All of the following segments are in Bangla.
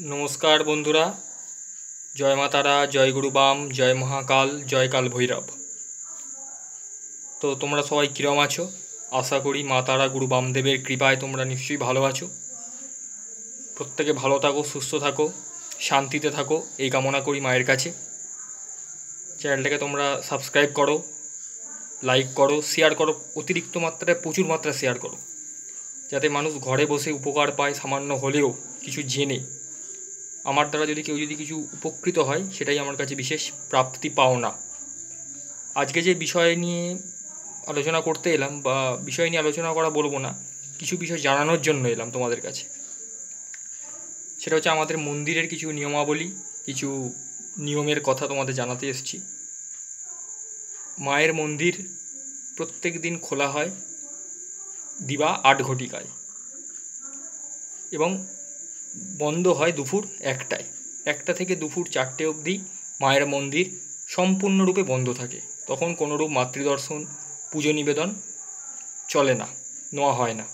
नमस्कार बंधुरा जय मा तारा जय गुरु बाम जय महाकाल जय काल भैरव। तो तोमरा सबाई किरम आछो? आशा करी मा तारा गुरु बामदेवेर कृपाय तोमरा निश्चयई भालो आछो। प्रत्येके भालो थाको, सुस्थ थाको, शांतिते थाको এই কামনা করি মায়ের কাছে। চ্যানেলটাকে তোমরা সাবস্ক্রাইব করো, লাইক করো, শেয়ার করো, অতিরিক্ত মাত্রায় প্রচুর মাত্রায় শেয়ার করো, যাতে মানুষ ঘরে বসে উপকার পায় সামান্য হলেও কিছু জেনে। আমার দ্বারা যদি কেউ কিছু উপকৃত হয় সেটাই আমার কাছে বিশেষ প্রাপ্তি পাওনা। আজকে যে বিষয় নিয়ে আলোচনা করতে এলাম বা বিষয় নিয়ে আলোচনা করা বলবো না, কিছু বিষয় জানানোর জন্য এলাম তোমাদের কাছে। সেটা হচ্ছে আমাদের মন্দিরের কিছু নিয়মাবলী, কিছু নিয়মের কথা তোমাদের জানাতে এসেছি। মায়ের মন্দির প্রত্যেক দিন খোলা হয় দিবা ৮ ঘটিকায় এবং বন্ধ হয় দুপুর ১টায়। ১টা থেকে দুপুর ৪টে অবধি মায়ের মন্দির সম্পূর্ণরূপে বন্ধ থাকে। তখন কোনোরূপ মাতৃদর্শন, পুজো নিবেদন চলে না, নেওয়া হয় না।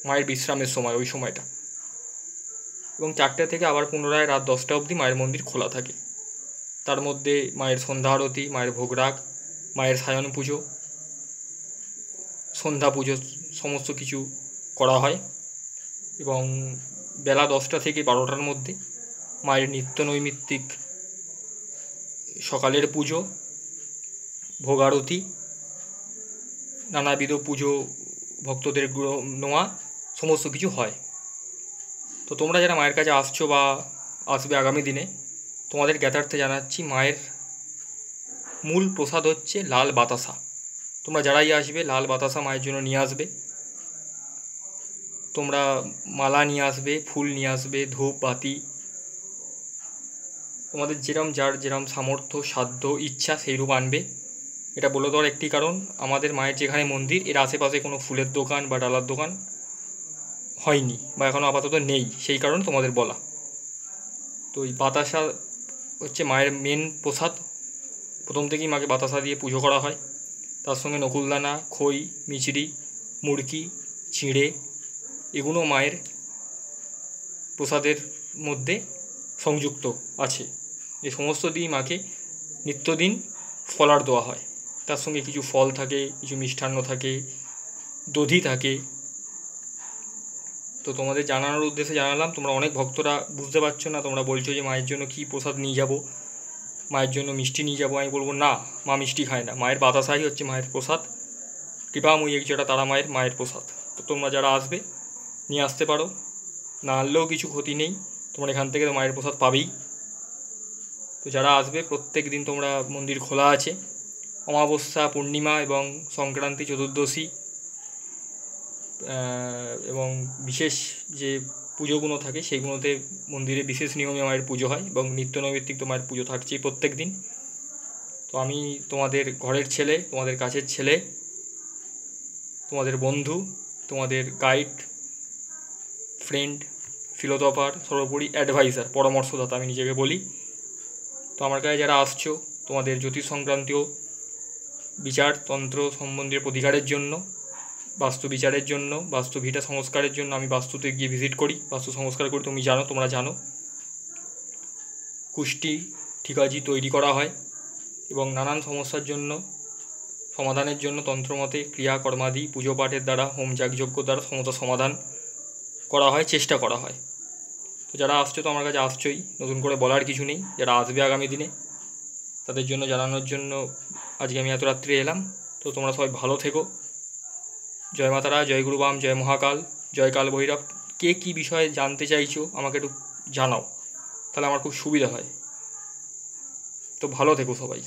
মায়ের বিশ্রামের সময় ওই সময়টা, এবং ৪টে থেকে আবার পুনরায় রাত ১০টা অবধি মায়ের মন্দির খোলা থাকে। তার মধ্যে মায়ের সন্ধ্যা আরতি, মায়ের ভোগরাগ, মায়ের সায়ন পুজো, সন্ধ্যা পুজো সমস্ত কিছু করা হয়। এবং বেলা ১০টা থেকে ১২টার মধ্যে মায়ের নিত্য নৈমিত্তিক সকালের পুজো, ভোগারতি, নানাবিধ পুজো, ভক্তদের নেওয়া সমস্ত কিছু হয়। তো তোমরা যারা মায়ের কাছে আসছো বা আসবে আগামী দিনে, তোমাদের জ্ঞাতার্থে জানাচ্ছি মায়ের মূল প্রসাদ হচ্ছে লাল বাতাসা। তোমরা যারাই আসবে লাল বাতাসা মায়ের জন্য নিয়ে আসবে। তোমরা মালা নিয়ে আসবে, ফুল নিয়ে আসবে, ধূপ বাতি, তোমাদের যার যেরম সামর্থ্য, সাধ্য, ইচ্ছা সেইরূপ আনবে। এটা বলে দেওয়ার একটি কারণ, আমাদের মায়ের যেখানে মন্দির এর আশেপাশে কোনো ফুলের দোকান বা ডালার দোকান হয়নি বা এখনও আপাতত নেই, সেই কারণে তোমাদের বলা। তো এই বাতাসা হচ্ছে মায়ের মেন প্রসাদ। প্রথম থেকেই মাকে বাতাসা দিয়ে পুজো করা হয়। তার সঙ্গে নকুলদানা, খই, মিচড়ি, মুড়কি, চিঁড়ে এগুলো মায়ের প্রসাদের মধ্যে সংযুক্ত আছে। এই সমস্ত দিয়ে মাকে নিত্যদিন ফলার দেওয়া হয়। তার সঙ্গে কিছু ফল থাকে, কিছু মিষ্টান্ন থাকে, দধি থাকে। তো তোমাদের জানানোর উদ্দেশ্যে জানালাম। তোমরা অনেক ভক্তরা বুঝতে পারছো না, তোমরা বলছো যে মায়ের জন্য কী প্রসাদ নিয়ে যাব, মায়ের জন্য মিষ্টি নিয়ে যাব। আমি বলবো না, মা মিষ্টি খায় না, মায়ের বাতাসাই হচ্ছে মায়ের প্রসাদ। কৃপাময়ী যেটা তারা মায়ের প্রসাদ। তো তোমরা যারা আসবে নিয়ে আসতে পারো, না আনলেও কিছু ক্ষতি নেই, তোমরা এখান থেকে তো মায়ের প্রসাদ পাবেই। তো যারা আসবে প্রত্যেক দিন তোমরা মন্দির খোলা আছে। অমাবস্যা, পূর্ণিমা এবং সংক্রান্তি, চতুর্দশী এবং বিশেষ যে পুজোগুলো থাকে সেইগুলোতে মন্দিরে বিশেষ নিয়মে মায়ের পুজো হয় এবং নিত্য নৈমিত্তিক তো মায়ের পুজো থাকছেই প্রত্যেক দিন। তো আমি তোমাদের ঘরের ছেলে, তোমাদের কাছের ছেলে, তোমাদের বন্ধু, তোমাদের গাইড, ফ্রেন্ড, ফিলোসফার, সর্বোপরি অ্যাডভাইজার, পরামর্শদাতা আমি নিজেকে বলি। তো আমার কাছে যারা আসছো, তোমাদের জ্যোতিষ সংক্রান্তীয় বিচার, তন্ত্র সম্বন্ধীয় প্রতিকারের জন্য, বাস্তু বিচারের জন্য, বাস্তু ভিটা সংস্কারের জন্য আমি বাস্তুতে গিয়ে ভিজিট করি, বাস্তু সংস্কার করি। তোমরা জানো কুষ্টি ঠিকাজি তৈরি করা হয় এবং নানান সমস্যার জন্য সমাধানের জন্য তন্ত্রমতে ক্রিয়াকর্মাদি, পুজো পাঠের দ্বারা, হোম যাগযজ্ঞ দ্বারা সমস্ত সমাধান করা হয়, চেষ্টা করা হয়। তো যারা আসছো তো আমার কাছে আসছোই, নতুন করে বলার কিছু নেই। যারা আসবে আগামী দিনে তাদের জন্য জানানোর জন্য আজকে আমি এত রাত্রে এলাম। তো তোমরা সবাই ভালো থেকো। জয় মা তারা, জয় গুরু বাম, জয় মহাকাল, জয় কাল ভৈরব। কে কী বিষয়ে জানতে চাইছো আমাকে একটু জানাও, তাহলে আমার খুব সুবিধা হয়। তো ভালো থেকো সবাই।